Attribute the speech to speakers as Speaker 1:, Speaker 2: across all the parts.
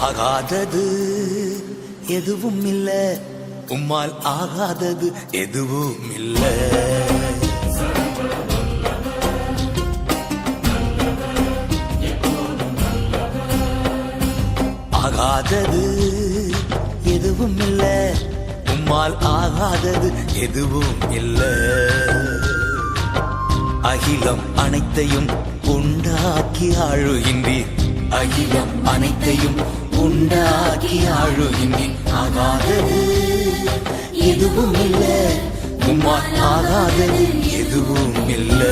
Speaker 1: ஆகாதது எதுவும் இல்ல, உம்மால் ஆகாதது எதுவும் இல்ல. ஆகாதது எதுவும் இல்ல, உம்மால் ஆகாதது எதுவும் இல்ல. அகிலம் அனைத்தையும் உண்டாக்கி ஆளுகின்றீர், அகிலம் அனைத்தையும் உண்டாக்கி ஆளுகின்றீர். ஆகாதது எதுவும் இல்ல, உம்மால் ஆகாதது எதுவும் இல்ல.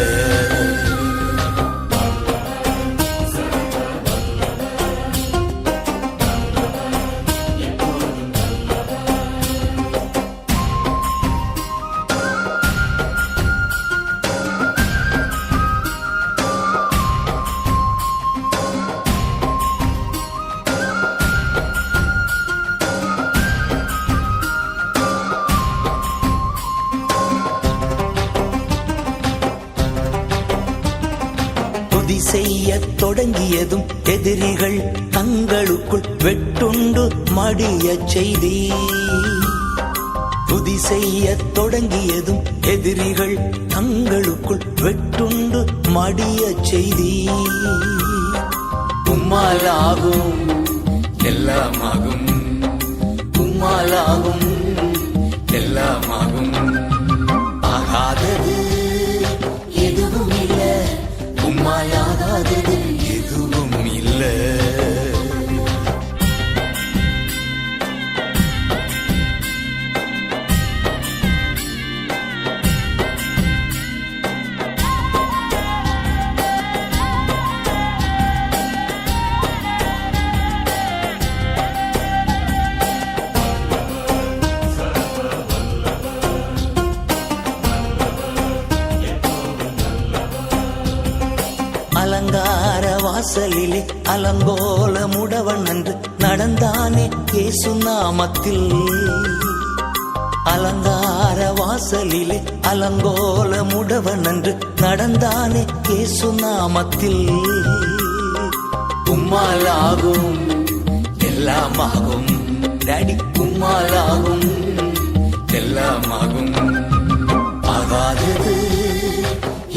Speaker 1: துதி செய்ய தொடங்கியதும் எதிரிகள் தங்களுக்குள் வெட்டுண்டு மடிய செய்தி. துதி செய்ய தொடங்கியதும் எதிரிகள் தங்களுக்குள் வெட்டுண்டு மடிய செய்தி. உம்மாலாகும் எல்லாமாகும், உம்மாலாகும் எல்லாமாகும். ஆகாதது எதுவும் இல்ல, உம்மாலாகாதது எதுவும் இல்ல. அலங்கார வாசலிலே அலங்கோல முடவன் அன்று நடந்தானே இயேசு நாமத்தில். அலங்கார வாசலிலே அலங்கோல முடவன் அன்று நடந்தானே இயேசு நாமத்தில். உம்மாலாகும் எல்லாமாகும் டாடி, உம்மாலாகும் எல்லாமாகும். ஆகாதது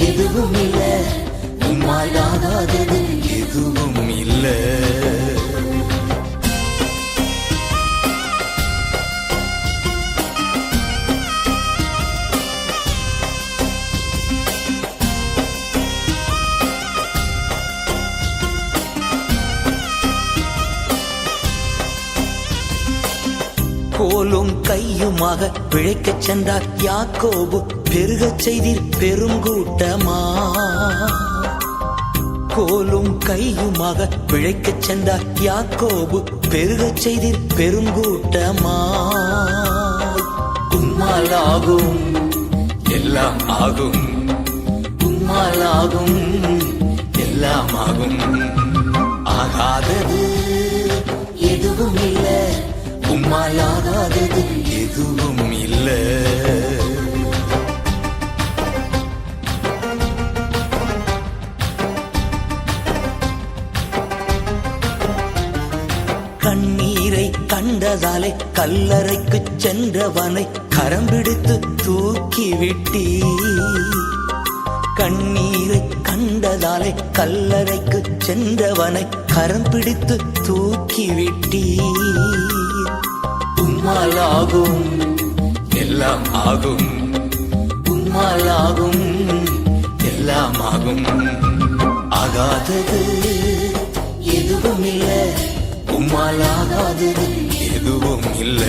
Speaker 1: எதுவும் இல்ல, உம்மாலாகாதது எதுவும் இல்ல. கோலும் கையுமாக பிழைக்கச் சென்றார் யாக்கோபு, பெருகச் செய்தீர் பெருங்கூட்டமா. கோலும் கையுமாக பிழைக்கச் சென்றார் யாக்கோபு, பெருகச் செய்தீர் பெருங்கூட்டமா. உம்மாலாகும் எல்லாம் ஆகும், உம்மாலாகும் எல்லாம் ஆகும். ஆகாதது எதுவும் இல்ல, உம்மாலாகாதது எதுவும் இல்ல. கண்ணீரை கண்டதாலே கல்லறைக்குச் சென்றவனை கரம் பிடித்து தூக்கிவிட்டீ. கண்ணீரை கண்டதாலே கல்லறைக்குச் சென்றவனை கரம் பிடித்து தூக்கிவிட்டீ. உம்மாலாகும் எல்லாம் ஆகும், உம்மாலாகும் எல்லாம் ஆகும். ஆகாதது எதுவும் இல்ல, உம்மாலாகாதது எதுவும் இல்ல.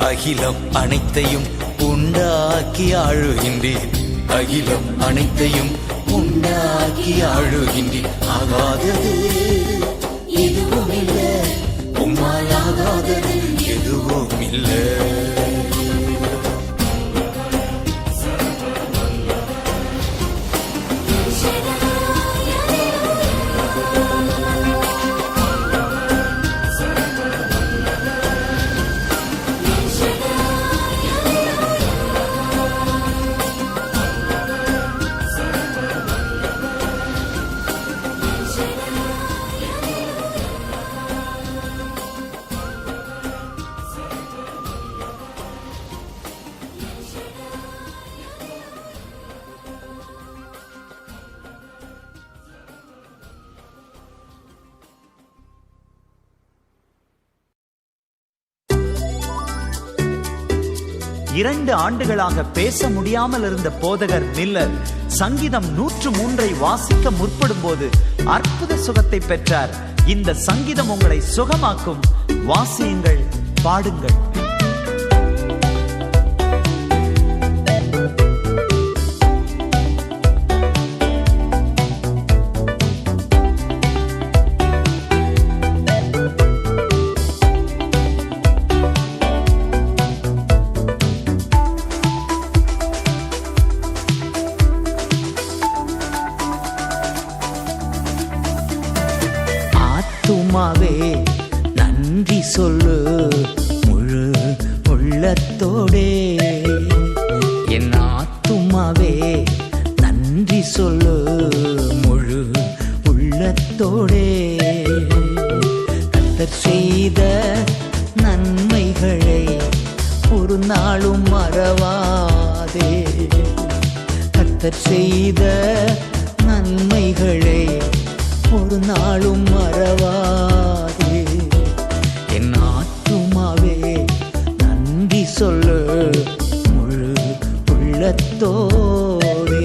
Speaker 1: அகிலம் அனைத்தையும் உண்டாக்கி ஆளுகின்றீர், அகிலம் அனைத்தையும் உண்டாக்கி ஆளுகின்றீர். ஆகாதது எதுவும் இல்ல, உம்மாலாகாதது எதுவும் இல்ல.
Speaker 2: 2 ஆண்டுகளாக பேச முடியாமல் இருந்த போதகர் மில்லர் சங்கீதம் 103 வாசிக்க முற்படும் போது அற்புத சுகத்தை பெற்றார். இந்த சங்கீதம் உங்களை சுகமாக்கும். வாசியுங்கள், பாடுங்கள்.
Speaker 1: ஆத்துமாவே நன்றி சொல்லு முழு உள்ளத்தோடே. என் ஆத்துமாவே நன்றி சொல்லு முழு உள்ளத்தோடே. கர்த்தர் செய்த நன்மைகளை ஒரு நாளும் மறவாதே. கர்த்தர் செய்த நன்மைகளை ஒரு நாளும் மறவாதே. என் ஆத்துமாவே நன்றி சொல்லு முழு உள்ளத்தோடே.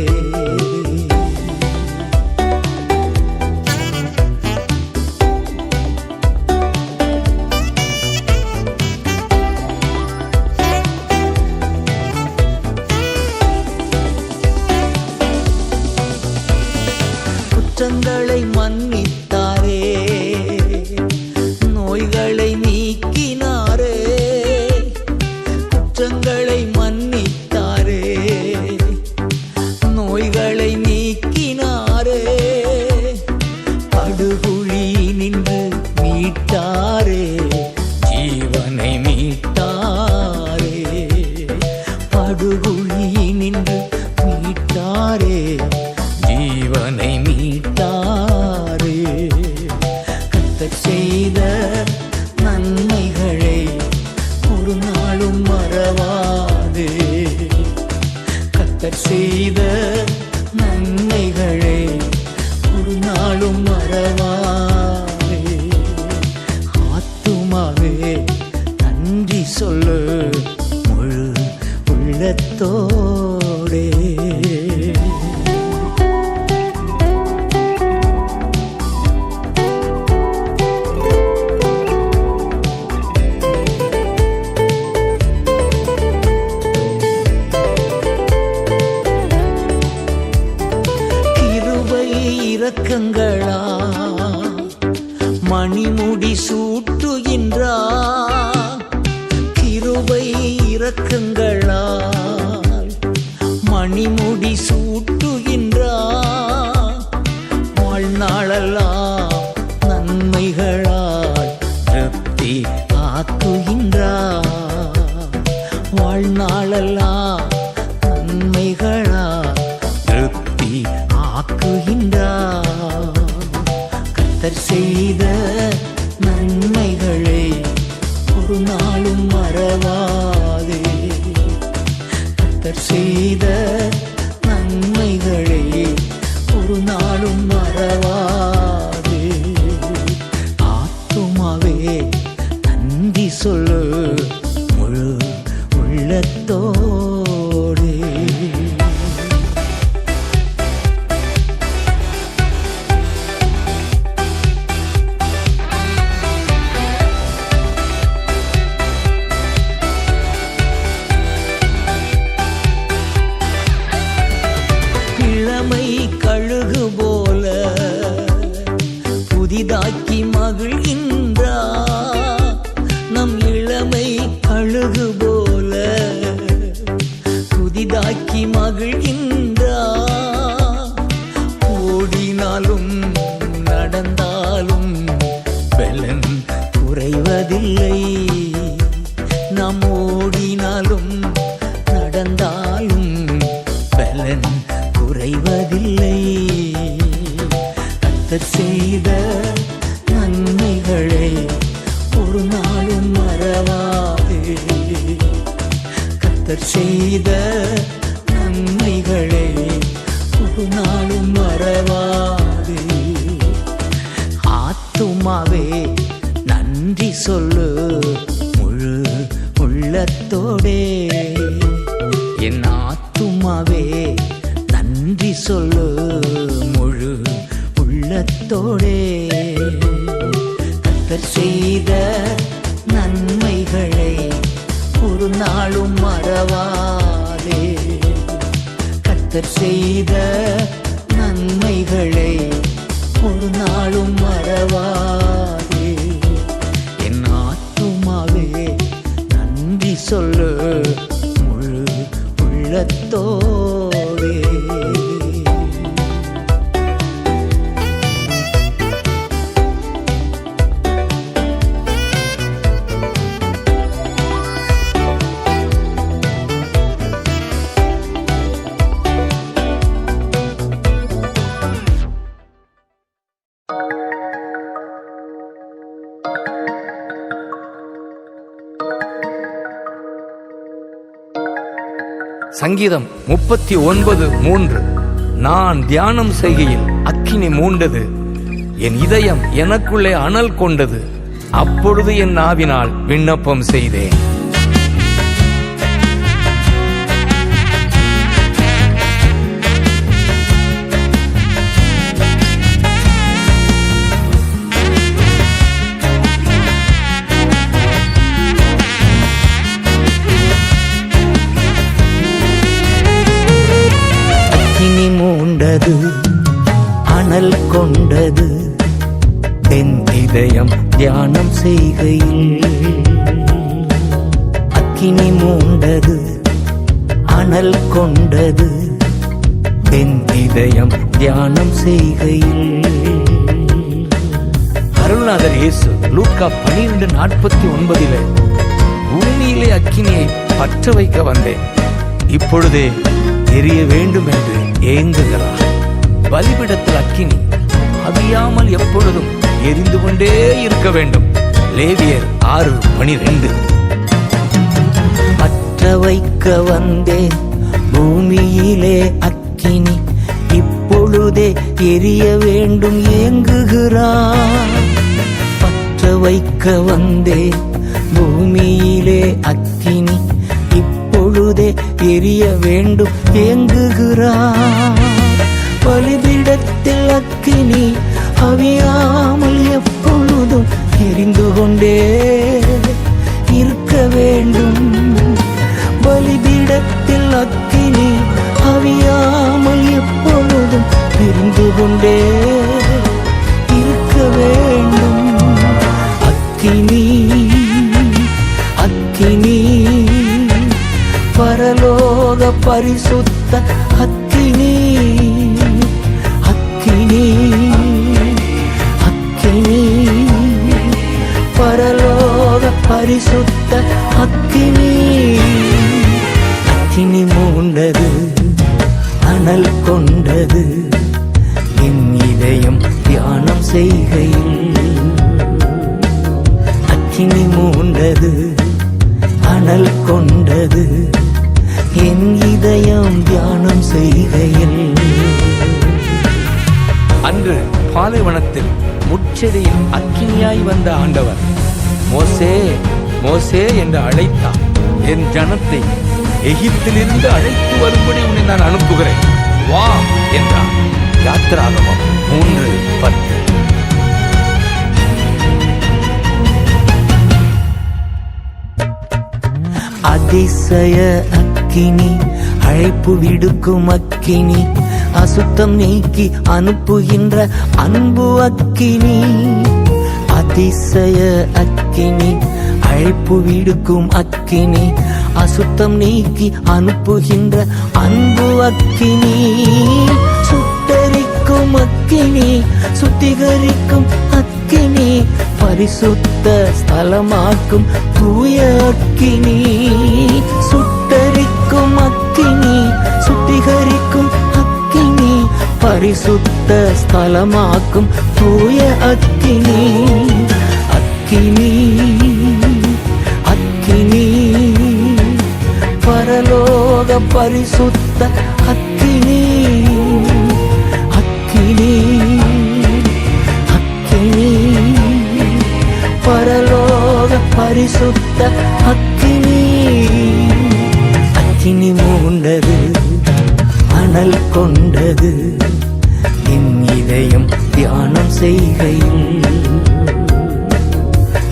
Speaker 1: குற்றங்களை மன்னித்தாரே, நோய்களை நீக்கினாரே. குற்றங்களை மன்னித்தாரே, நோய்களை நீக்கினாரே. படுகுழி நின்று மீட்டாரே, ஜீவனை மீட்டாரே. படுகுழி நின்று மீட்டாரே, ஜீவனை மீட்டாரே. கர்த்தர் செய்த நன்மைகளை ஒரு நாளும் மறவாதே. கர்த்தர் செய்த நன்மைகளை ஒரு நாளும் மறவாதே. ஆத்துமாவே நன்றி சொல்லு முழு உள்ளத்தோடே. இரக்கங்களா மணிமுடி சூட்டுகின்றார். கிருபை இரக்கங்களா மணிமுடி சூட்டுகின்றார். வாழ்நாளெல்லாம் நன்மைகளால் திருப்தி ஆக்குகின்றார். வாழ்நாளெல்லாம் நன்மைகளால் திருப்தி ஆக்குகின்றார். கர்த்தர் செய்த நன்மைகளை ஒரு நாளும் மறவாதே. கர்த்தர் செய்த நன்மைகளை ஒரு நாளும் மறவாதே. ஆத்துமாவே நன்றி சொல்லு முழு உள்ளத்தோடே. கழுகு போல புதிதாக்கி மகிழ்கின்றார். நம் இளமை கழுகு போல புதிதாக்கி மகிழ்கின்றார். ஓடினாலும் நடந்தாலும் பலன் குறைவதில்லை. நாம் ஓடினாலும் நடந்தாலும் பலன் குறைவதில்லை. கர்த்தர் செய்த நன்மைகளை ஒரு நாளும் மறவாதே. கர்த்தர் செய்த நன்மைகளை ஒரு நாளும் மறவாதே. ஆத்துமாவே நன்றி சொல்லு முழு உள்ளத்தோடே. ஆத்துமாவே நன்றி சொல்லு முழு உள்ளத்தோடே. கர்த்தர் செய்த நன்மைகளை ஒரு நாளும் மறவாதே. கர்த்தர் செய்த நன்மைகளை ஒரு நாளும் மறவாதே. என் ஆத்துமாவே நன்றி சொல்லு முழு உள்ளத்தோடே.
Speaker 3: சங்கீதம் 39:3. நான் தியானம் செய்கையில் அக்கினி மூண்டது, என் இதயம் எனக்குள்ளே அனல் கொண்டது. அப்பொழுது என் நாவினால் விண்ணப்பம் செய்தேன்.
Speaker 1: மூண்டது அனல் கொண்டது, என் இதயம் தியானம் செய்கையில். அக்கினி மூண்டது அனல் கொண்டது, என் இதயம் தியானம் செய்கையில்.
Speaker 3: அருள்நாதர் இயேசு லூக்கா 12:49 பூமியிலே அக்கினியை பற்ற வைக்க வந்தேன், இப்பொழுதே எரிய வேண்டும் என்று ஏங்குகிறார். பலிபீடத்தில் அக்கினி அவியாமல் எப்பொழுதும் எரிந்து கொண்டே இருக்க வேண்டும். லேவியர் 6:12.
Speaker 1: பற்ற வைக்க வந்தேன் பூமியிலே அக்கினி, இப்பொழுதே எரிய வேண்டும் ஏங்குகிறார். பற்ற வைக்க வந்தேன் பூமியிலே அக்கினி, இப்பொழுதே எரிய வேண்டும் ஏங்குகிறார். பலிபீடத்தில் அக்கினி அவியாமல் எப்பொழுதும் எரிந்து கொண்டே இருக்க வேண்டும். பலிபீடத்தில் அக்கினி அவியாமல் எப்பொழுதும் எரிந்து கொண்டே இருக்க வேண்டும். அக்கினி அக்கினி பரலோக பரிசுத்த அக்கினி, அக்கினி அக்கினி பரலோக பரிசுத்த அக்கினி. அக்கினி மூண்டது அனல் கொண்டது, என் இதயம் தியானம் செய்கையில். அக்கினி மூண்டது அனல் கொண்டது, என் இதயம் தியானம் செய்கையில்.
Speaker 3: அன்று பாலைவனத்தில் முட்செடியில் அக்கினியாய் வந்த ஆண்டவர் மோசே மோசே என்று அழைத்தார். என் ஜனத்தை எகிப்திலிருந்து அழைத்து வரும்படி உன்னை நான் அனுப்புகிறேன், வா என்றார். யாத்திராகமம் 3:10.
Speaker 1: அதிசய அக்கினி, அழைப்பு விடுக்கும் அக்கினி, அசுத்தம் நீக்கி அனுப்புகின்ற அன்பு அக்கினி. அதிசய அக்கினி, அழைப்பு விடுக்கும் அக்கினி, அசுத்தம் நீக்கி அனுப்புகின்ற அன்பு அக்கினி. சுட்டரிக்கும் அக்கினி, சுத்திகரிக்கும் அக்கினி, பரிசுத்த ஸ்தலமாக்கும் தூய அக்கினி. சுட்டரிக்கும் அக்கினி, சுத்திகரிக்கும் அக்கினி, பரிசுத்த ஸ்தலமாக்கும் தூய அக்கினி. அக்கினி அக்கினி பரலோக பரிசுத்த அக்கினி. அக்கினி அக்கினி பரலோக பரிசுத்த அக்கினி. அக்கினி மூண்டது அனல் கொண்டது என் இதயம் தியானம் செய்கையில்.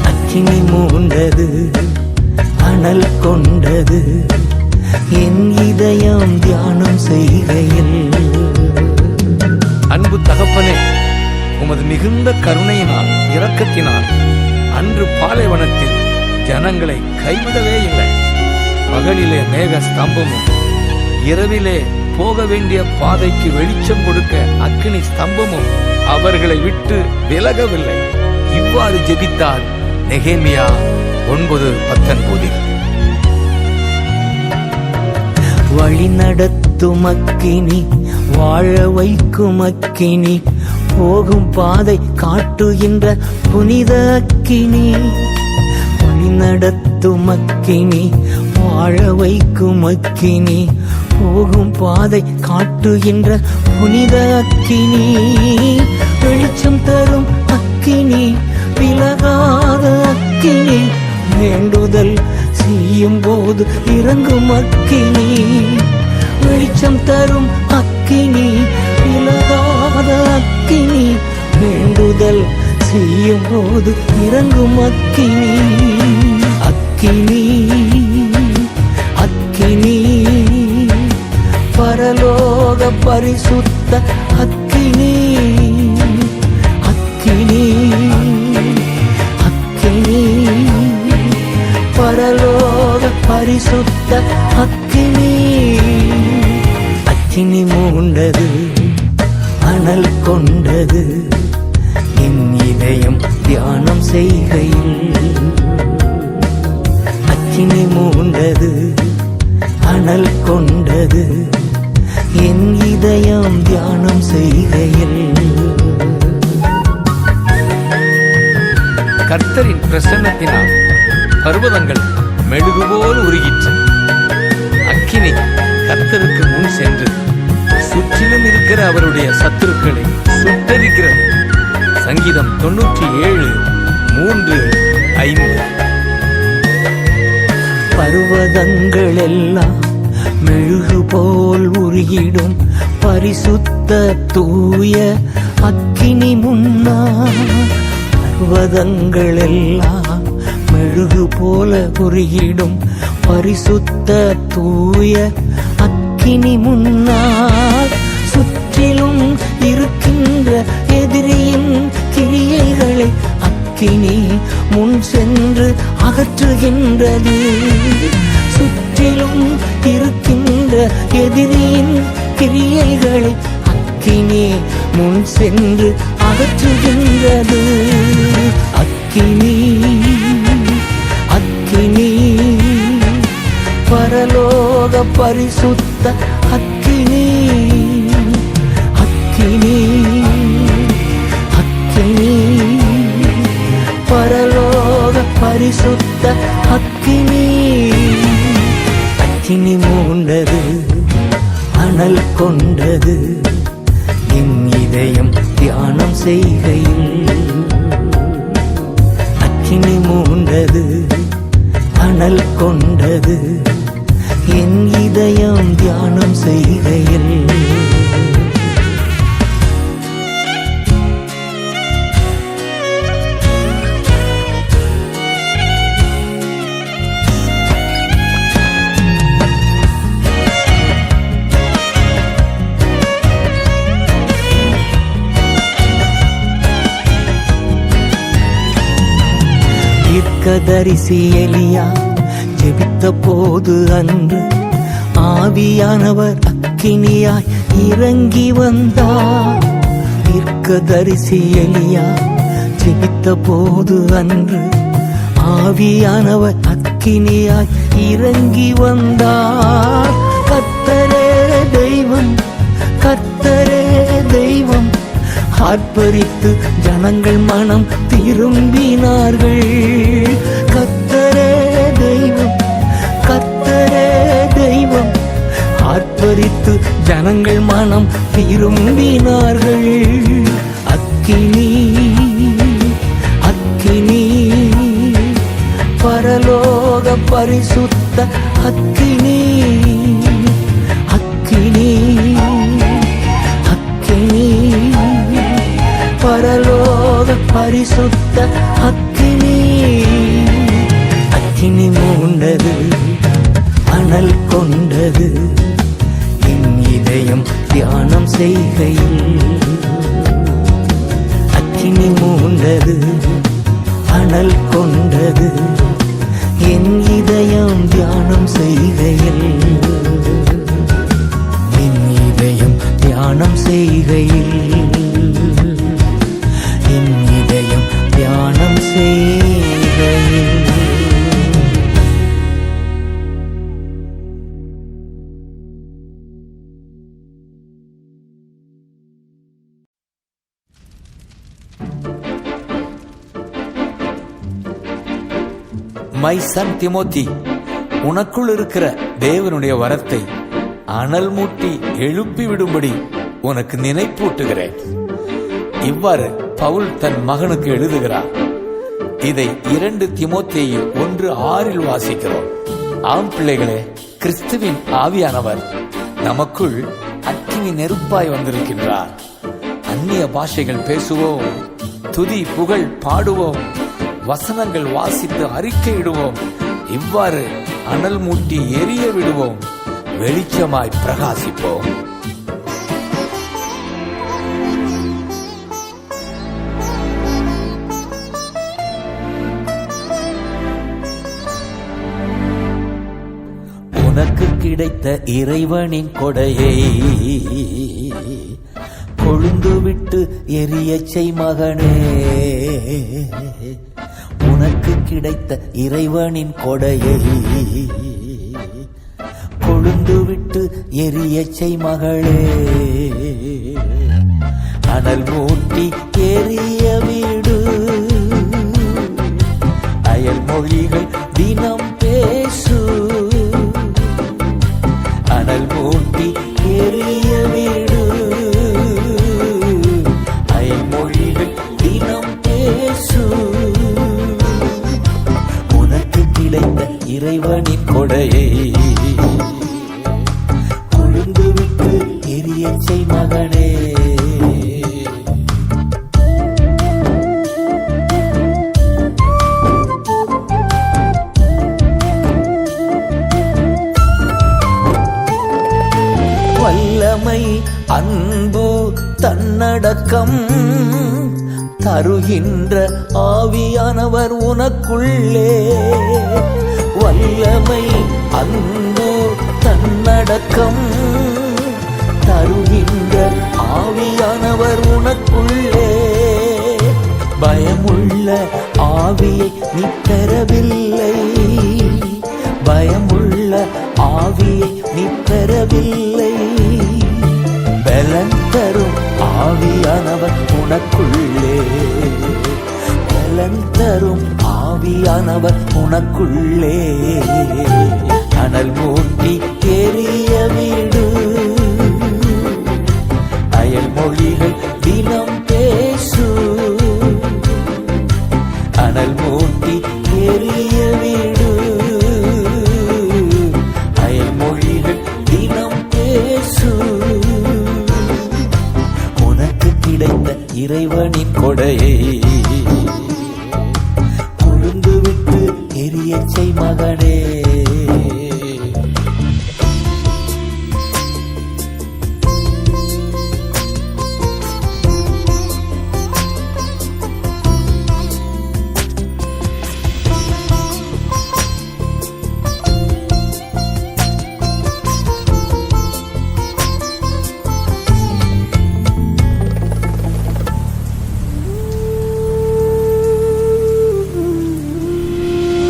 Speaker 1: அக்கினி மூண்டது அனல் கொண்டது என் இதயம் தியானம் செய்கையில்.
Speaker 3: அன்பு தகப்பனே, உமது மிகுந்த கருணையினால் இரக்கத்தினால் அன்று பாலைவனத்தில் ஜனங்களை கைவிடவே இல்லை. பகலிலே மேக ஸ்தம்பமும் இரவிலே போக வேண்டிய பாதைக்கு வெளிச்சம் கொடுக்க அக்கினி ஸ்தம்பமும் அவர்களை விட்டு விலகவில்லை. இவ்வாறு ஜெபித்தார் நெகேமியா 9:19.
Speaker 1: வழி நடத்தும் அக்கினி, வாழ வைக்கும் அக்கினி, போகும் பாதை காட்டுகின்ற புனித அக்கினி. வழி நடத்தும் அக்கினி, வாழ வைக்கும் அக்கினி, போகும் பாதை காட்டுகின்ற புனித அக்கினி. வெளிச்சம் தரும் அக்கினி, விலகாத அக்கினி, வேண்டுதல் செய்யும் போது இறங்கும் அக்கினி. வெளிச்சம் தரும் அக்கினி, விலகாத அக்கினி, வேண்டுதல் செய்யும் போது இறங்கும் அக்கினி. அக்கினி அக்கினி பரலோக பரிசுத்த அக்கினி. அக்கினி அக்கினி பரலோக பரிசுத்த அக்கினி. அக்கினி மூண்டது அனல் கொண்டது என் இதயம் தியானம் செய்கையில். அக்கினி மூண்டது அனல் கொண்டது என் இதயம் தியானம் செய்கையில்.
Speaker 3: கர்த்தரின் பிரசன்னத்தினால் பர்வதங்கள் மெழுகுபோல் உருகிற்று. அக்கினி கர்த்தருக்கு முன் சென்று சுற்றிலும் இருக்கிற அவருடைய சத்துருக்களை சுட்டரிக்கிறது. சங்கீதம் 97:3-5.
Speaker 1: பர்வதங்கள் எல்லாம் மெழுகு போல் உருகிடும் பரிசுத்த தூய அக்கினி முன்னா. பர்வதங்கள் எல்லாம் மெழுகு போல உருகிடும் பரிசுத்த தூய அக்கினி முன்னால். சுற்றிலும் இருக்கின்ற எதிரியின் கிரியைகளை அக்கினி முன் சென்று அகற்றுகின்றது. சுற்றிலும் இருக்கின்ற எதிரியின் கிரியைகளை அக்கினி முன் சென்று அகற்றுகின்றது. அக்கினி அக்கினி பரலோக பரிசுத்த அக்கினி. அக்கினி அக்கினி பரலோக பரிசுத்த அக்கினி. அக்கினி மூண்டது அனல் கொண்டது என் இதயம் தியானம் செய்கையில். அக்கினி மூண்டது அனல் கொண்டது என் இதயம் தியானம் செய்கையில். தீர்க்கதரிசி எலியா ஜெபித்த போது அன்று ஆவியானவர் அக்கினியாய் இறங்கி வந்தார். தீர்க்கதரிசி எலியா ஜெபித்த போது அன்று ஆவியானவர் அக்கினியாய் இறங்கி வந்தார். கர்த்தரே தெய்வம், கர்த்தரே தெய்வம், ஆர்ப்பரித்து ஜனங்கள் மனம் திரும்பினார்கள். கர்த்தரே தெய்வம், கர்த்தரே தெய்வம், ஆர்ப்பரித்து ஜனங்கள் மனம் திரும்பினார்கள். அக்கினி அக்கினி பரலோக பரிசுத்த அக்கினி. அக்கினி பரிசுத்த அக்கினி. அக்கினி மூண்டது, அனல் கொண்டது என் இதயம் தியானம் செய்கையில். அக்கினி மூண்டது, அனல் கொண்டது என் இதயம் தியானம் செய்கையில். என் இதயம் தியானம் செய்கையில். என் இதயம் தியானம் செய்கையில்.
Speaker 3: மை சன் திமோத்தி, உனக்குள் இருக்கிற தேவனுடைய வரத்தை அனல் மூட்டி எழுப்பி விடும்படி உனக்கு நினைப்பூட்டுகிறேன். இவ்வாறு பவுல் தன் மகனுக்கு எழுதுகிறார். இதை 2 தீமோத்தேயு 1:6 வாசிக்கிறோம். ஆம் பிள்ளைகளே, கிறிஸ்துவின் ஆவியானவர் நமக்குள் அக்கினி நெருப்பாய் வந்திருக்கின்றார். அந்நிய பாஷைகள் பேசுவோம், துதி புகழ் பாடுவோம், வசனங்கள் வாசித்து அறிக்கையிடுவோம். இவ்வாறு அனல் மூட்டி எரிய விடுவோம், வெளிச்சமாய் பிரகாசிப்போம்.
Speaker 1: உனக்கு கிடைத்த இறைவனின் கொடையை கொழுந்து விட்டு எரியச் செய் மகனே. உனக்கு கிடைத்த இறைவனின் கொடையை கொழுந்து விட்டு எரியச் செய் மகளே. அனல் மூட்டி எரிய வீடு, அயல் மொழிகள் தினம் பேசு. அனல் மூட்டி எரிய வீடு, அயல் மொழிகள் தினம் பேசு. உனக்கு கிடைத்த இறைவனின் கொடையை கொழுந்து விட்டு எரியச் செய் மகனே. வல்லமை அன்பு தன்னடக்கம் தருகின்ற ஆவியானவர் உனக்குள்ளே. வல்லமை அன்பு தன்னடக்கம் தருகின்ற ஆவியானவர் உனக்குள்ளே. பயமுள்ள ஆவியை நீ பெறவில்லை, பயமுள்ள ஆவியை நீ பெறவில்லை. பலன் தரும் ஆவியானவர் உனக்குள்ளே, பலன் தரும் ஆவியானவர் உனக்குள்ளே. அனல் மூட்டி எரிய வீடு, அயல் மொழிகள் தினம் பேசு. அனல் மூட்டி எரிய வீடு, அயல் மொழிகள் தினம் பேசு. உனக்கு கிடைத்த இறைவனின் கொடையை கொழுந்து விட்டு எரியச் செய் மகனே.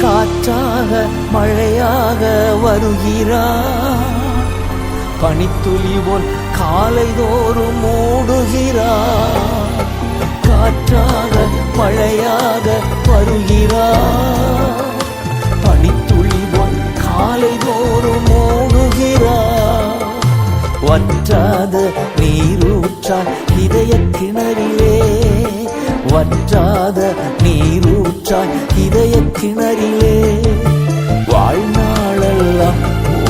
Speaker 1: காற்றாக மழையாக வருகிறார், பனித்துளி போல் காலைதோறும் மூடுகிறார். காற்றாக மழையாக வருகிறார், பனித்துளி போல் காலைதோறும் மூடுகிறார். வற்றாத நீரூற்றால் இதய கிணறிலே, வற்றாத நீரூற்றால் இதய கிணறிலே. வாழ்நாளெல்லாம்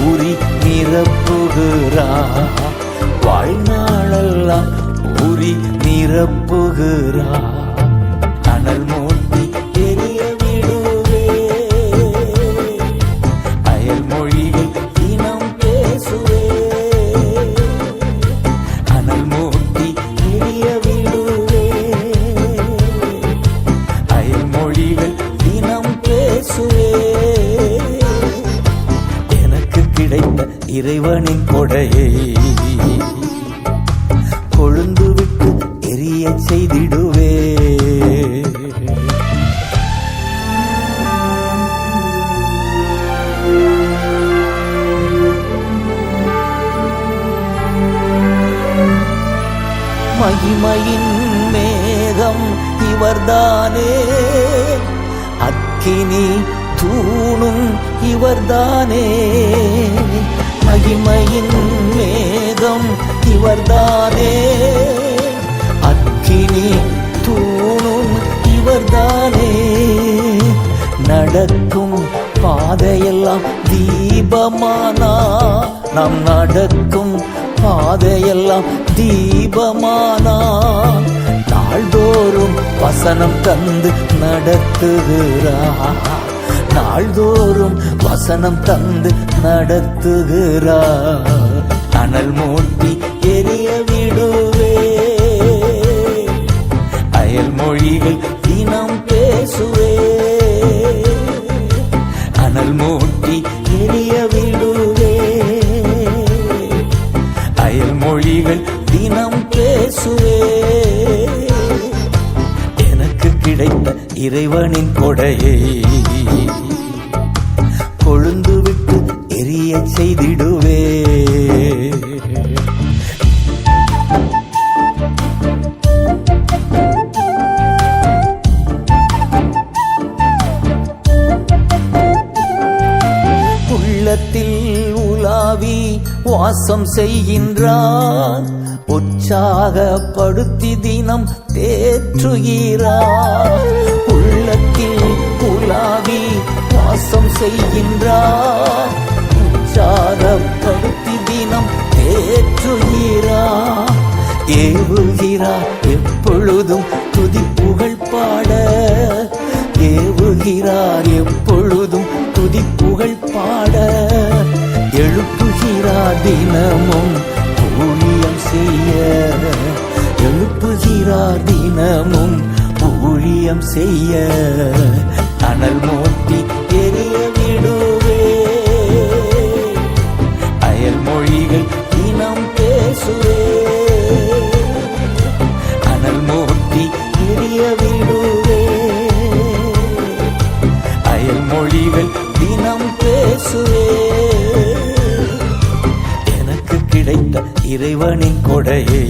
Speaker 1: ஊறி நிரப்புகிறார், வாழ்நாளெல்லாம் ஊறி நிரப்புகிறார். செய்திடுவே. மகிமையின் மேகம் இவர்தானே, அக்கினி தூணும் இவர்தானே. மகிமையின் மேகம் இவர்தானே, அக்கினி தூணும் இவர்தானே. நடக்கும் பாதையெல்லாம் தீபமானா, நாம் நடக்கும் பாதையெல்லாம் தீபமானா. நாள்தோறும் வசனம் தந்து நடத்துகிறார், நாள்தோறும் வசனம் தந்து நடத்துகிறார். அனல் மூட்டி எரிய விடுவே, அயல் மொழிகள் தினம் பேசுவே. அனல் மூட்டி எரிய விடுவே, அயல் மொழிகள் தினம் பேசுவே. எனக்கு கிடைத்த இறைவனின் கொடையை கொழுந்து விட்டு எரிய செய்திடுவே. உள்ளத்தில் உலாவி வாசம் செய்கின்றார், உற்சாகப்படுத்தி தினம் தேற்றுகிறார். உள்ளத்தில் உலாவி வாசம் செய்கின்றார், உற்சாகப்படுத்தி தினம் தேற்றுகிறார். ஏவுகிறார் எப்பொழுதும் துதி புகழ் பாட, ஏவுகிறார் எப்பொழுதும் துதி புகழ் பாட. எழுப்புகிறார் தினமும் ஊழியம் செய்ய, எழுப்புகிறார் தினமும் ஊழியம் செய்ய. அனல் மூட்டி எரிய விடுவே, அயல் மொழிகள் தினம் பேசுவே. அனல் மூட்டி எரிய விடுவே, அயல் மொழிகள் தினம் பேசுவே. எனக்கு கிடைத்த இறைவனின் கொடையை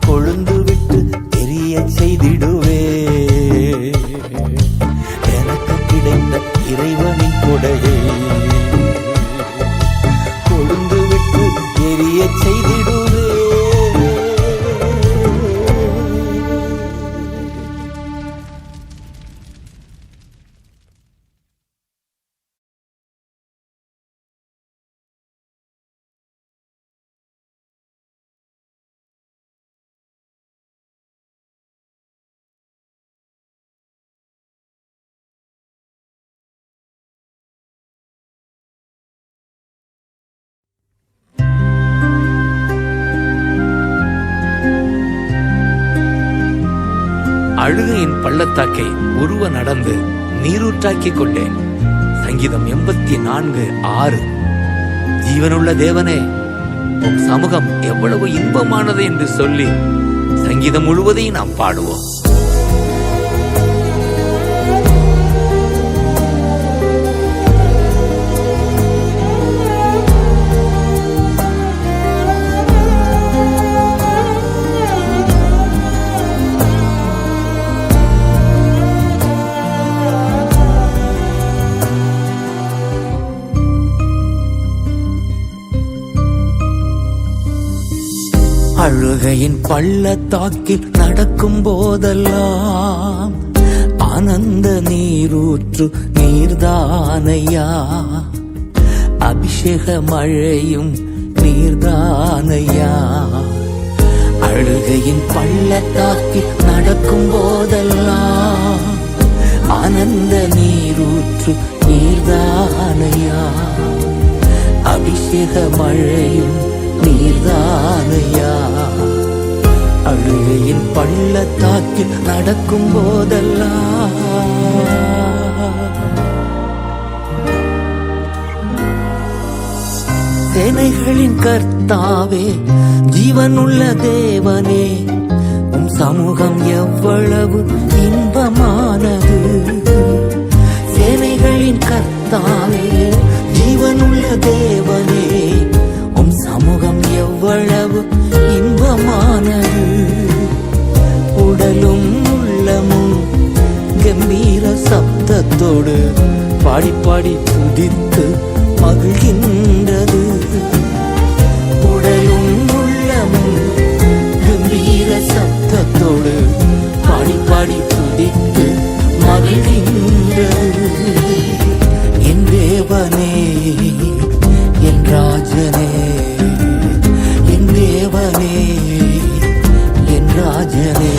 Speaker 1: கொழுந்து விட்டு எரிய செய்திடுவே. எனக்கு கிடைத்த இறைவனின் கொடையை கொழுந்து விட்டு எரிய செய்திடுவே.
Speaker 3: அழுகையின் பள்ளத்தாக்கை உருவ நடந்து நீரூற்றாக்கிக் கொண்டேன். சங்கீதம் 84:6. ஜீவனுள்ள தேவனே, உம் சமூகம் எவ்வளவு இன்பமானது என்று சொல்லி சங்கீதம் முழுவதையும் நாம் பாடுவோம்.
Speaker 1: அழுகையின் பள்ளத்தாக்கில் நடக்கும் போதெல்லாம் ஆனந்த நீரூற்று நீர்தானையா. அபிஷேக மழையும் நீர்தானையா. அழுகையின் பள்ளத்தாக்கில் நடக்கும் போதெல்லாம் ஆனந்த நீரூற்று நீர்தானையா. அபிஷேக மழையும் நீர்தானையா. அழுகையின் பள்ளத்தாக்கில் நடக்கும் போதெல்லாம் சேனைகளின் கர்த்தாவே, ஜீவனுள்ள தேவனே, உம் சமூகம் எவ்வளவு இன்பமானது. சேனைகளின் கர்த்தாவே, ஜீவனுள்ள தேவனே, உம் சமூகம் எவ்வளவு இன்பமானது. உடலும் உள்ளமும் கம்பீர சப்தத்தோடு பாடி பாடி துதித்து மகிழ்கின்றது. உடலும் உள்ளமும் கம்பீர சப்தத்தோடு பாடி பாடி துதித்து மகிழ்கின்றது. என் தேவனே, என் ராஜனே, என் தேவனே, என் ராஜனே.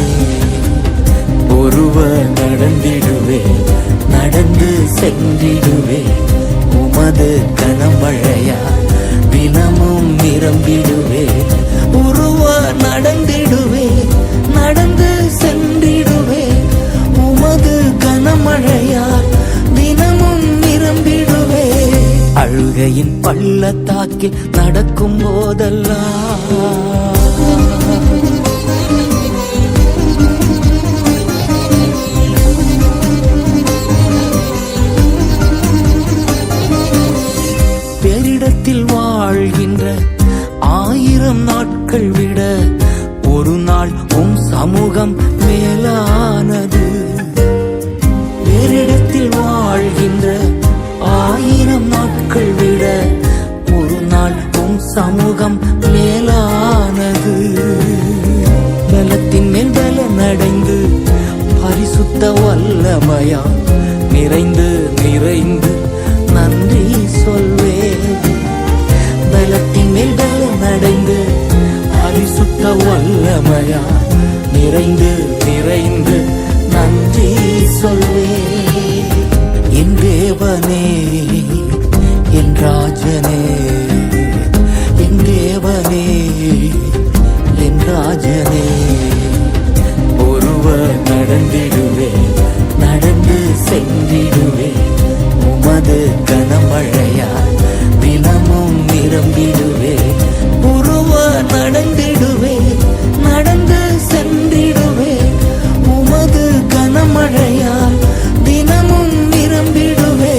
Speaker 1: ஒருவர் நடந்திடுவே, நடந்து சென்றிடுவே, உமது கனமழையா தினமும் நிரம்பிடுவே. ஒருவர் நடந்திடுவே, நடந்து சென்றிடுவே, உமது கனமழையா தினமும் நிரம்பிடுவே. அழுகையின் பள்ளத்தாக்கில் நடக்கும் போதெல்லாம் பேரிடத்தில் வாழ்கின்ற 1000 நாட்கள் விட ஒரு நாள் உம் சமூகம் மேலானது. பேரிடத்தில் வாழ்கின்ற 1000 நாட்கள் விட ஒரு நாள் உம் சமூகம் மேலானது. பலத்தின் மேல் பலன் அடைந்து பரிசுத்த வல்லமையா நிறைந்து நிறைந்து நன்றி சொல்வே. பலத்தின் மேல் பலன் அடைந்து பரிசுத்த வல்லமையா நிறைந்து நிறைந்து நன்றி சொல்வே. என் தேவனே, என் ராஜனே, என் தேவனே, என் ராஜனே. ஒருவர் நடந்திடுவே, நடந்து சென்றிடுவே, உமது கனமழையா தினமும் நிரம்பிடுவே. ஒருவர் நடந்திடுவே, நடந்து சென்றிடுவே, உமது கனமழையா தினமும் நிரம்பிடுவே.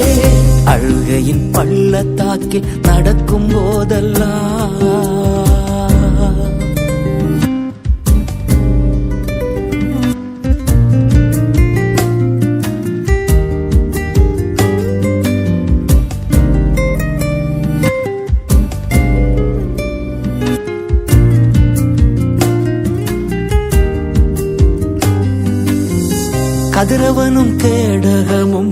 Speaker 1: அழுகையின் பள்ளத்தாக்கில் நடக்கும் போதெல்லாம் கதிரவனும் கேடகமும்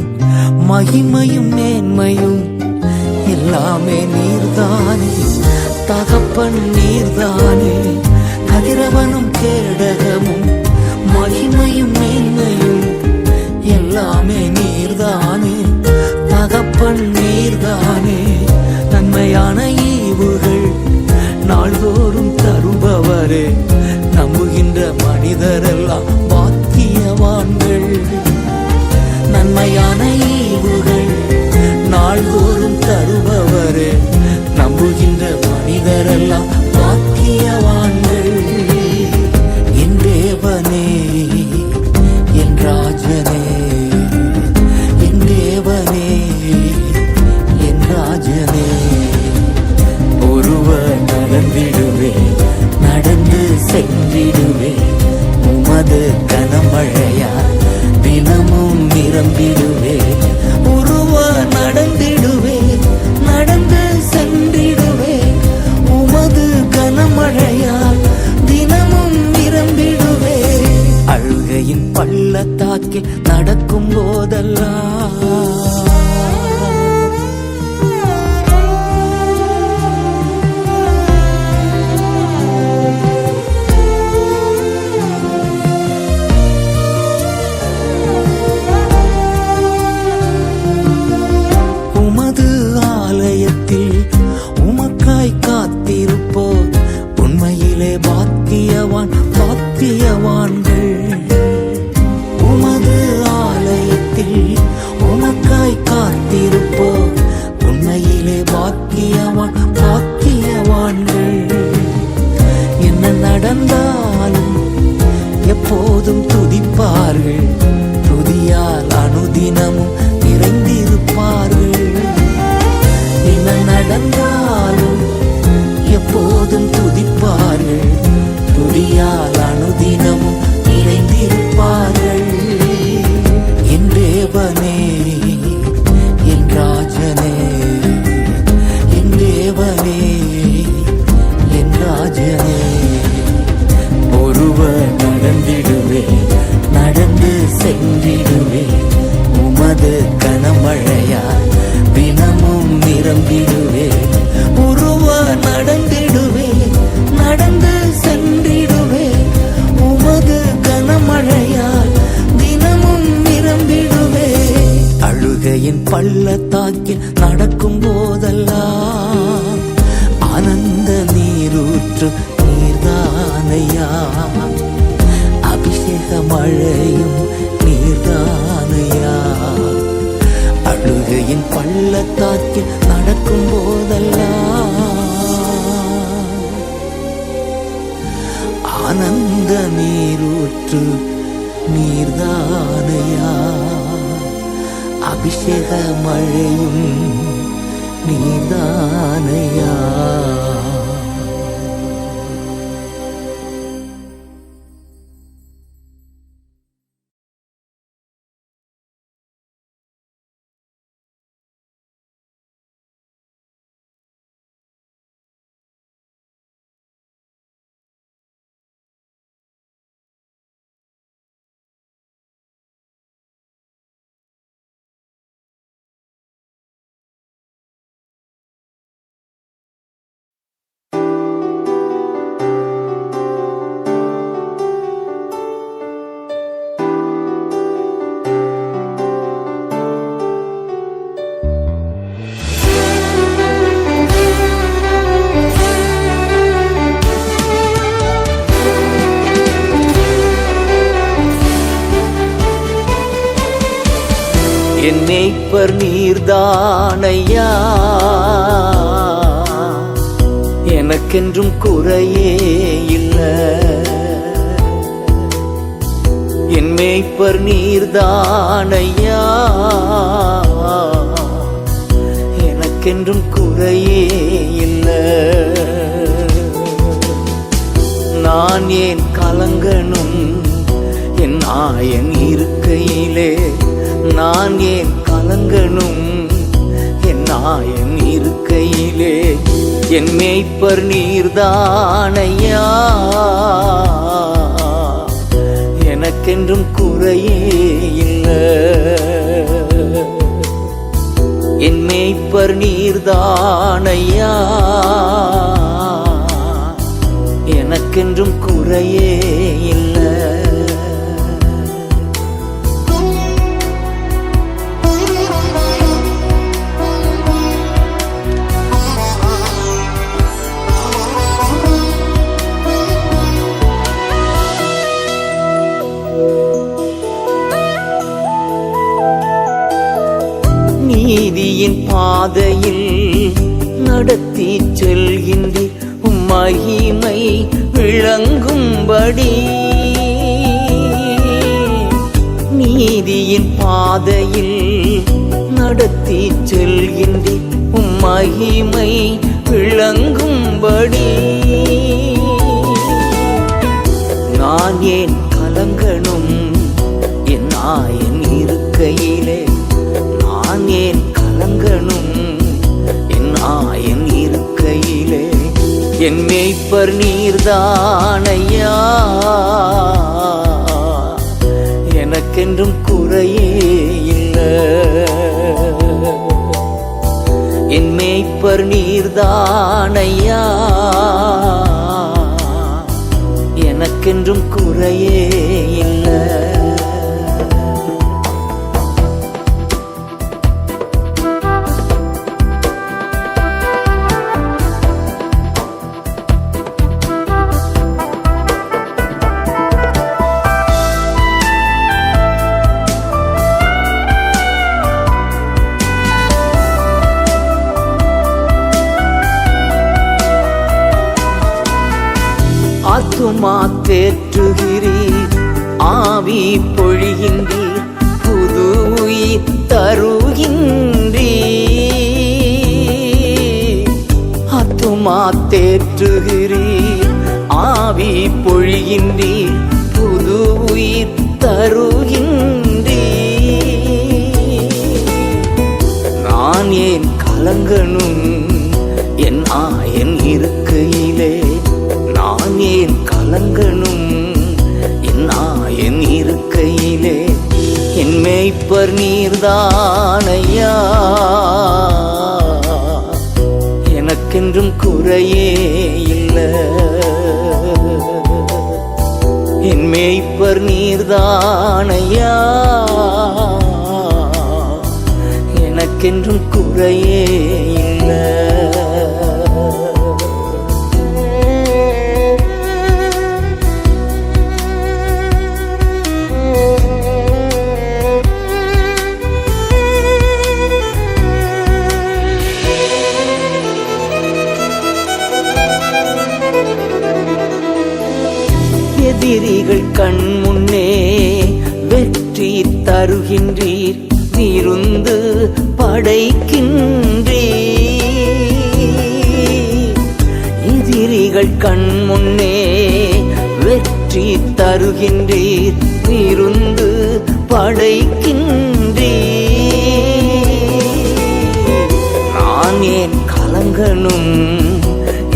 Speaker 1: மகிமையும் மேன்மையும் எல்லாமே நீர்தானே, தகப்பன் நீர்தானே. கதிரவனும் கேடகமும் மகிமையும் மேன்மையும் எல்லாமே நீர்தானே, தகப்பன் நீர்தானே. நன்மையான ஈவுகள் நாள்தோறும் தருபவரே, நம்புகின்ற மனிதரெல்லாம் பாக்கியவான்கள். நன்மையான ஈவுகள் நாள்தோறும் தருபவரே, நம்புகின்ற மனிதரெல்லாம் பாக்கியவான்கள். என் தேவனே, என் ராஜனே, என் தேவனே, என் ராஜனே. ஒருவர் நடந்திடுவே, நடந்து சென்றிடுவே, உமது கனமழையா தினமும் நிரம்பிடுவே. ஒருவர் நடந்திடுவே, நடந்து சென்றிடுவே, உமது கனமழையா தினமும் நிரம்பிடுவே. அழுகையின் பள்ளத்தாக்கில் நடக்கும் போதெல்லாம் நடந்தாலும் எப்போதும் துதிப்பார்கள், துதியால் அனுதினமும் நிறைந்திருப்பார்கள். என்ன நடந்தாலும் எப்போதும் துதிப்பார்கள், துதியால் அனுதினமும் நிறைந்திருப்பார்கள். என் தேவனே, என் ராஜனே, என் தேவனே, என் ராஜனே, ஒருவர் நடந்திடுவே, நடந்து சென்றிடுவே, உமது கனமழையால் தினமும் நிரம்பிடுவே. ஒருவர் நடந்திடுவே, நடந்து சென்றிடுவே, உமது கனமழையால் தினமும் நிரம்பிடுவே. அழுகையின் பள்ளத்தாக்கில் நடக்கும் போதெல்லாம் ஆனந்த நீரூற்று நீர்தானையா, அபிஷேக மழையும் நீர்தானையா. அழுகையின் பள்ளத்தாக்கில் நடக்கும் போதெல்லாம் ஆனந்த நீரூற்று நீர்தானையா, அபிஷேக மழையும் நீர்தானையா. என் மேய்ப்பர் நீர்தானையா, எனக்கென்றும் குறையே இல்லை. என் மேய்ப்பர் நீர்தானையா, எனக்கென்றும் குறையே இல்லை. நான் ஏன் கலங்கணும் என் ஆயன் இருக்கையிலே, நான் ஏன் கலங்கணும் என் ஆயன் இருக்கையிலே. என் மேய்ப்பர் நீர்தானையா, எனக்கென்றும் குறையே இல்லை. என் மேய்ப்பர் நீர்தானையா, எனக்கென்றும் குறையே இல்லை. நீதியின் பாதையில் நடத்தி செல்கின்றீர், உம் மகிமை விளங்கும்படி. நீதியின் பாதையில் நடத்தி செல்கின்றீர், உம் மகிமை விளங்கும்படி. நான் ஏன் கலங்கணும் என் ஆயன் இருக்கையிலே, நான் ஏன் கலங்கணும் என் ஆயன் இருக்கையிலே. என் மேய்ப்பர் நீர்தானையா, எனக்கென்றும் குறையே இல்லை. என் மேய்ப்பர் நீர்தானையா, எனக்கென்றும் குறையே இல்லை. ஆத்துமா தேற்றுகிறீர், ஆவி பொழிகின்றீர், புது உயிர் தருகின்றீர். ஆத்துமா தேற்றுகிறீர், ஆவி பொழிகின்றீர், புது உயிர் தருகின்றீர். நான் ஏன் கலங்கணும் என் ஆயன் இருக்கையிலே, நான் ஏன் கலங்கணும் என் ஆயன் இருக்கையிலே. என் மேய்ப்பர் நீர்தானையா, எனக்கென்றும் குறையே இல்லை. என் மேய்ப்பர் நீர்தானையா, எனக்கென்றும் குறையே இல்லை. எதிரிகள் கண் முன்னே வெற்றி தருகின்றீர், விருந்து படைக்கின்றீர். எதிரிகள் கண் முன்னே வெற்றி தருகின்றீர், விருந்து படைக்கின்றீர். நான் ஏன் கலங்கணும்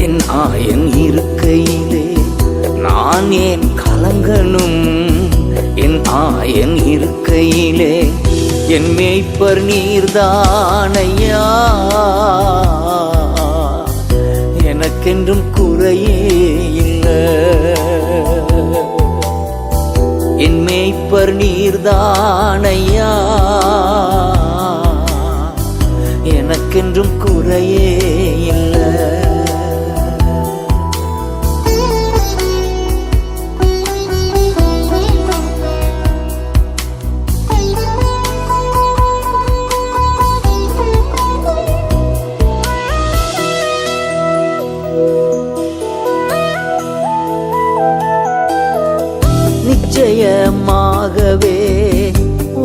Speaker 1: என் ஆயன் இருக்கையிலே, நான் ஏன் கலங்கணும் என் ஆயன் இருக்கையிலே. என் மேய்ப்பர் நீர்தானையா, எனக்கென்றும் குறையே இல்லை. என் மேய்ப்பர் நீர்தானையா, எனக்கென்றும் குறையே இல்லை. நிச்சயமாகவே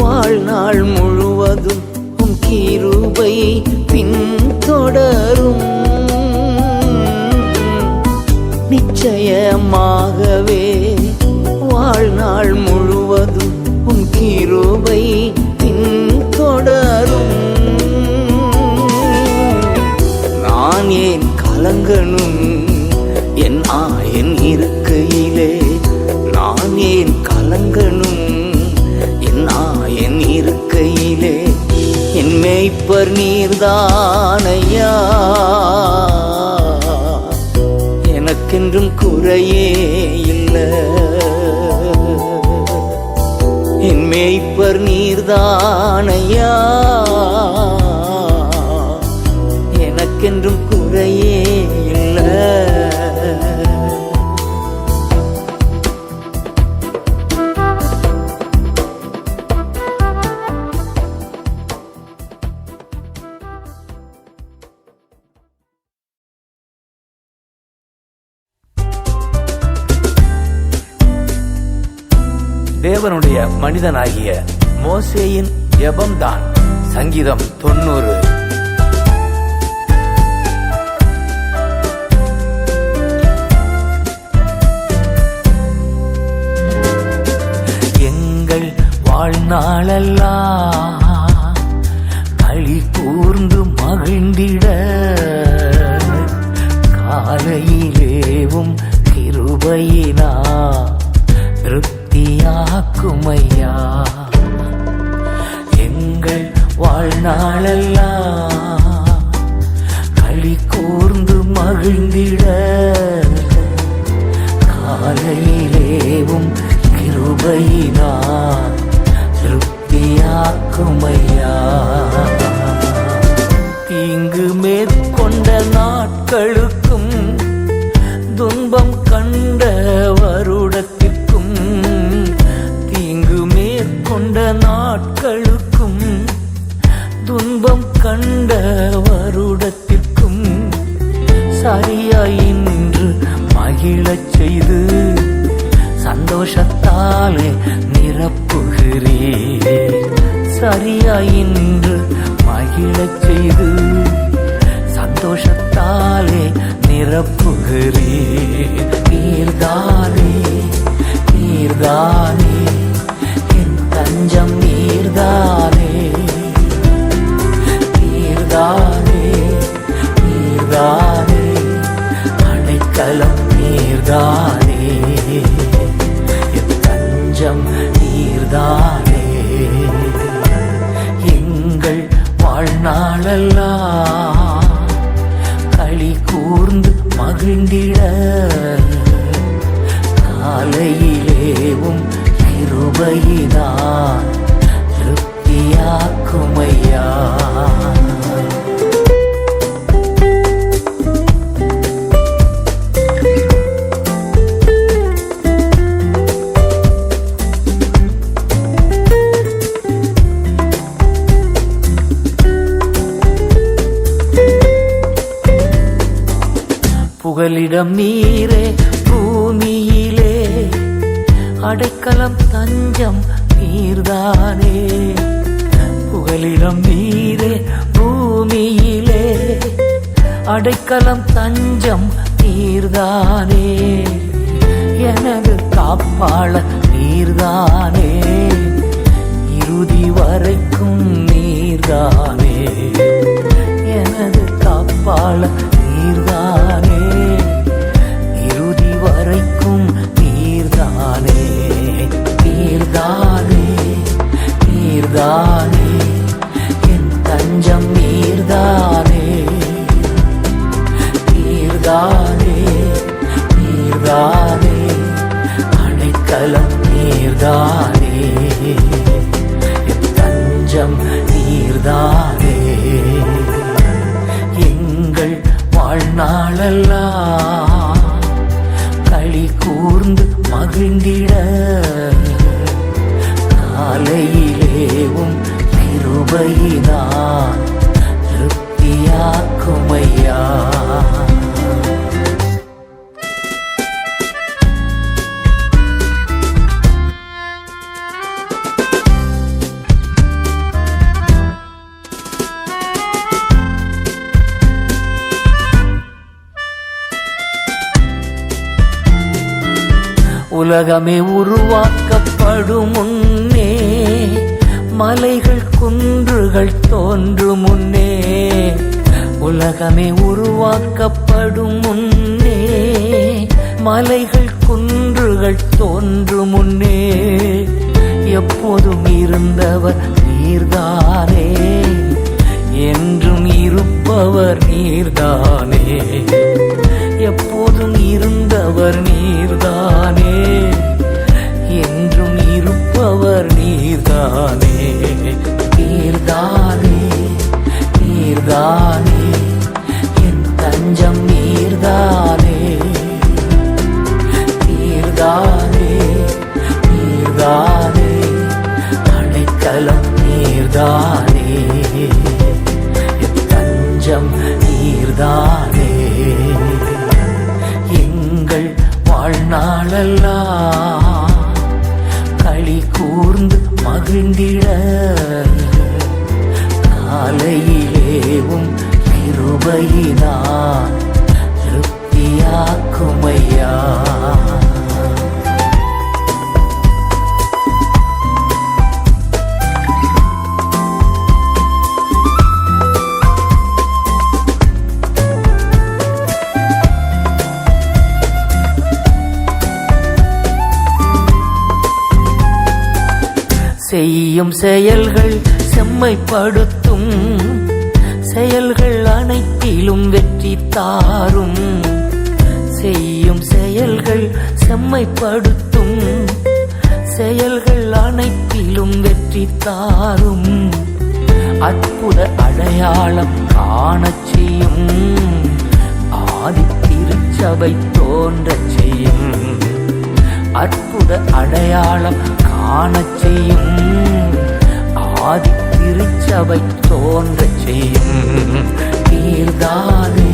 Speaker 1: வாழ்நாள் முழுவதும் உம் கிருபை பின்தொடரும். நிச்சயமாகவே வாழ்நாள் முழுவதும் உம் கிருபை பின்தொடரும். நான் ஏன் கலங்கணும் என் ஆயன் இருக்கையிலே, நான் ஏன் கலங்கணும் என் ஆயன் இருக்கையிலே. என் மேய்ப்பர் நீர்தானையா, எனக்கென்றும் குறையே இல்லை. என் மேய்ப்பர் நீர்தானையா, எனக்கென்றும் குறையே இல்லை.
Speaker 3: தேவனுடைய மனிதனாகிய மோசேயின் ஜெபம்தான் சங்கீதம் 90. எங்கள் வாழ்நாளெல்லாம் களி கூர்ந்து மகிழ்ந்திட, காலையிலேவும் கிருபையினா திருப்தியாக்குமையா. எங்கள் வாழ்நாளெல்லாம் களி கூர்ந்து மகிழ்ந்திட, காலையிலேவும் கிருபையினா திருப்தியாக்குமையா. தீங்கு மேற்கொண்ட நாட்களுக்கும் துன்பம் கண்ட வருடத்திற்கும், தீங்கு மேற்கொண்ட நாட்களுக்கும் துன்பம் கண்ட வருடத்திற்கும் சரியாய் இன்று மகிழச் செய்து சந்தோஷத்தாலே நிரப்புகிறீர். சரியாய் இன்று மகிழச் செய்து சந்தோஷத்தாலே நிரப்புகிறீர். நீர்தானே நீர்தானே என் தஞ்சம், நீர்தானே நீர்தானே நீர்தானே அடைக்கலம், நீர்தானே என் தஞ்சம், நீர்தானே. எங்கள் வாழ்நாளெல்லாம் களி கூர்ந்து மகிழ்ந்திட காலையிலேவும் கிருபையினால் திருப்தியாக்குமையா. புகலிடம் நீரே பூமியிலே, அடைக்கலம் தஞ்சம் நீர்தானே. புகலிடம் நீரே பூமியிலே, அடைக்கலம் தஞ்சம் நீர்தானே. எனது காப்பாள நீர்தானே, இறுதி வரைக்கும் நீர்தானே. எனது காப்பாள நீர்தானே, இறுதி வரைக்கும் நீர்தானே. நீர்தானே நீர்தானே என் தஞ்சம், நீர்தானே நீர்தானே நீர்தானே அடைக்கலம், நீர்தானே என் தஞ்சம், நீர்தானே. எங்கள் வாழ்நாளெல்லாம் களி கூர்ந்து மகிழ்ந்திட காலையிலேவும் கிருபையினால் திருப்தியாக்குமையா. உலகமே உருவாக்கப்படும் முன்னே, மலைகள் குன்றுகள் தோன்றும் முன்னே. உலகமே உருவாக்கப்படும் முன்னே, மலைகள் குன்றுகள் தோன்றும் முன்னே. எப்போதும் இருந்தவர் நீர்தானே, என்றும் இருப்பவர் நீர்தானே. எப்போதும் இருந்தவர் நீர்தானே, என்றும் இருப்பவர் நீர்தானே. நீர்தானே நீர்தானே என் தஞ்சம், நீர்தானே நீர்தானே நீர்தானே அடைக்கலம், நீர்தானே என் தஞ்சம், நீர்தானே. எங்கள் வாழ்நாளெல்லாம் களி கூர்ந்து மகிழ்ந்திட காலையிலேவும் கிருபையினால் திருப்தியாக்குமையா. செய்யும் செயல்கள் செம்மைப்படுத்தும், செயல்கள் அனைத்திலும் வெற்றி தாரும். செய்யும் செயல்கள் செம்மைப்படுத்தும், செயல்கள் அனைத்திலும் வெற்றி தாரும். அற்புத அடையாளம் காணச் செய்யும், ஆதி திருச்சபை தோன்றச் செய்யும். அற்புத அடையாளம் காணச் செய்யும், ஆதி திருச்சபை தோன்றச் செய்யும். நீர்தானே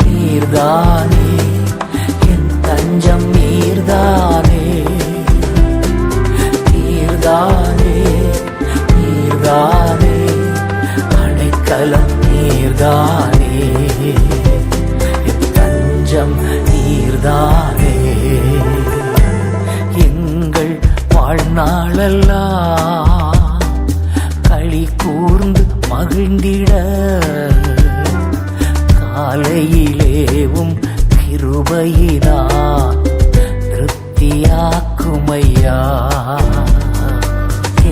Speaker 3: நீர்தானே என் தஞ்சம், நீர்தானே வாழ்நாளெல்லாம் களி கூர்ந்து மகிழ்ந்திட காலையிலேவும் கிருபையினார் திருப்தியாக்குமையா.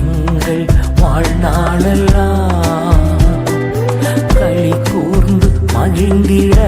Speaker 3: எங்கள் வாழ்நாளெல்லாம் களி கூர்ந்து மகிழ்ந்திட